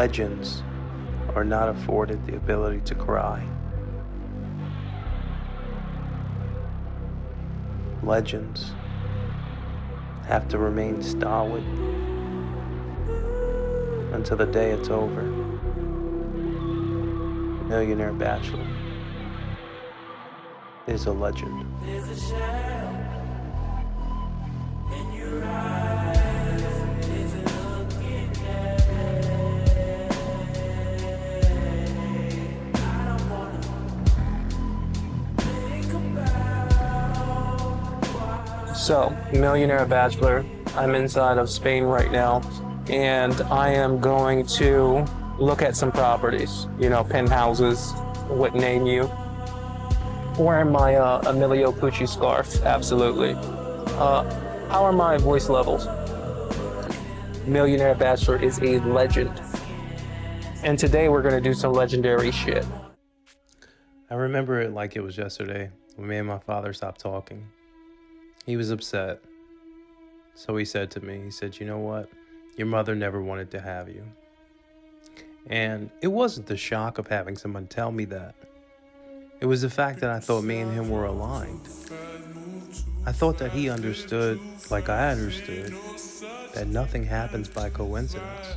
Legends are not afforded the ability to cry. Legends have to remain stolid until the day it's over. Millionaire Bachelor is a legend. There's a shadow in your eyes. There's a look in that I don't wanna think about. So, Millionaire Bachelor, I'm inside of Spain right now, and I am going to look at some properties, penthouses, what name you. Wearing my Emilio Pucci scarf, absolutely. How are my voice levels? Millionaire Bachelor is a legend. And today we're gonna do some legendary shit. I remember it like it was yesterday when me and my father stopped talking. He was upset. So he said to me, you know what? Your mother never wanted to have you. And it wasn't the shock of having someone tell me that. It was the fact that I thought me and him were aligned. I thought that he understood, like I understood, that nothing happens by coincidence.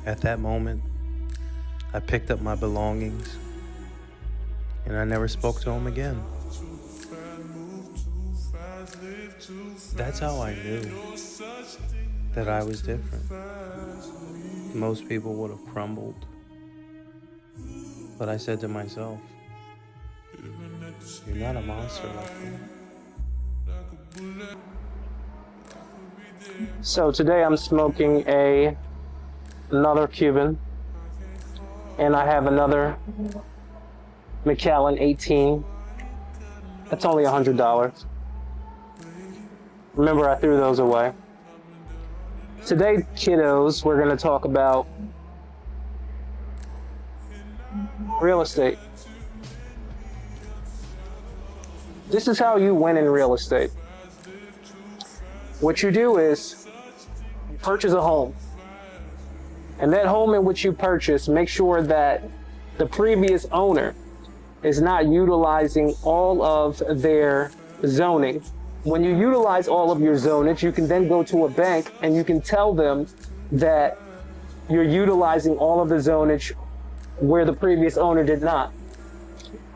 At that moment, I picked up my belongings and I never spoke to him again. That's how I knew that I was different. Most people would have crumbled. But I said to myself, you're not a monster like me. So today I'm smoking another Cuban, and I have another Macallan 18. That's only $100. Remember, I threw those away. Today, kiddos, we're going to talk about real estate. This is how you win in real estate. What you do is you purchase a home. And that home in which you purchase, make sure that the previous owner is not utilizing all of their zoning. When you utilize all of your zonage, you can then go to a bank and you can tell them that you're utilizing all of the zonage where the previous owner did not.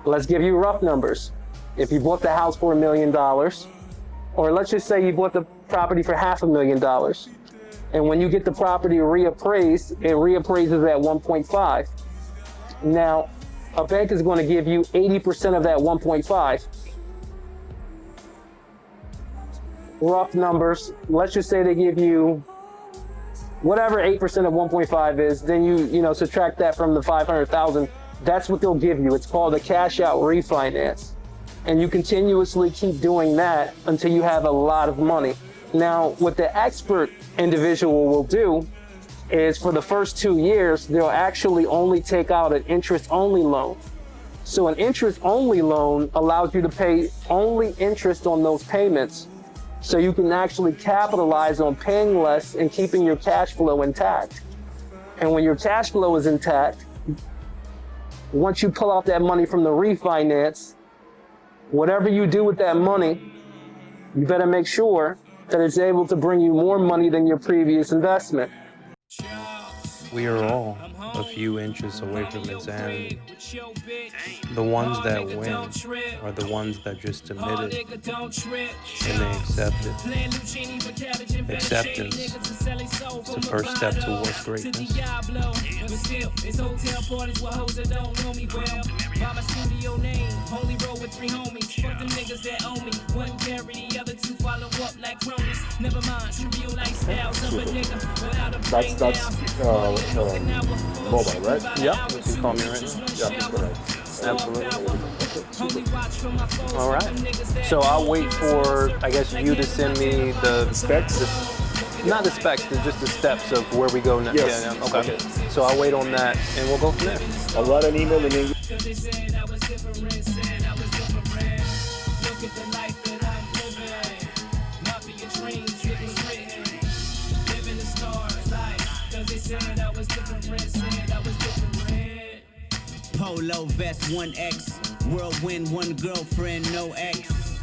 Let's give you rough numbers. If you bought the house for $1 million, or let's just say you bought the property for $500,000, and when you get the property reappraised, it reappraises at 1.5. Now, a bank is going to give you 80% of that 1.5. Rough numbers, let's just say they give you whatever 8% of 1.5 is, then you subtract that from the 500,000. That's what they'll give you. It's called a cash out refinance. And you continuously keep doing that until you have a lot of money. Now, what the expert individual will do is for the first 2 years, they'll actually only take out an interest-only loan. So an interest-only loan allows you to pay only interest on those payments, so you can actually capitalize on paying less and keeping your cash flow intact. And when your cash flow is intact, once you pull out that money from the refinance, whatever you do with that money, you better make sure that it's able to bring you more money than your previous investment. We are all a few inches away from insanity. The ones that win are the ones that just admit it and they accept it. Acceptance is the first step towards greatness. That's mobile, right? Yeah, you can call me right now. Yeah, that's correct. Absolutely. All right. So I'll wait for, I guess, you to send me the Specs? not the specs, just the steps of where we go next. Yes. Yeah, yeah, okay. So I'll wait on that and we'll go from there. I'll write an email in English. Living the stars, like, 'cause they said I I was different, said I was different. Polo vest 1X, whirlwind, one girlfriend, no ex.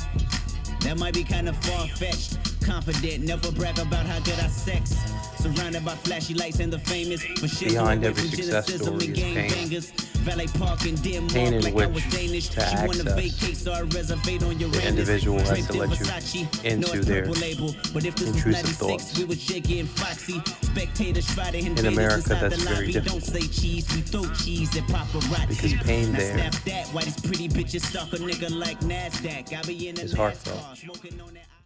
That might be kind of far-fetched. Confident, never brag about how good I sex. Surrounded by flashy lights and the famous. But shit, Behind every success story is pain. Valet parking, dim Pain in like which I was Danish. to She wanna access vacate, so I reservate on your the individual has to let you into their intrusive thoughts. We was shaky and foxy. Spectators try to In America, that's the very lobby. difficult. Don't say cheese, we throw cheese at paparazzi. Because pain Now there snap that, why these pretty bitches stalk a nigga like NASDAQ. I be in the is heartfelt. NASCAR, smoking on that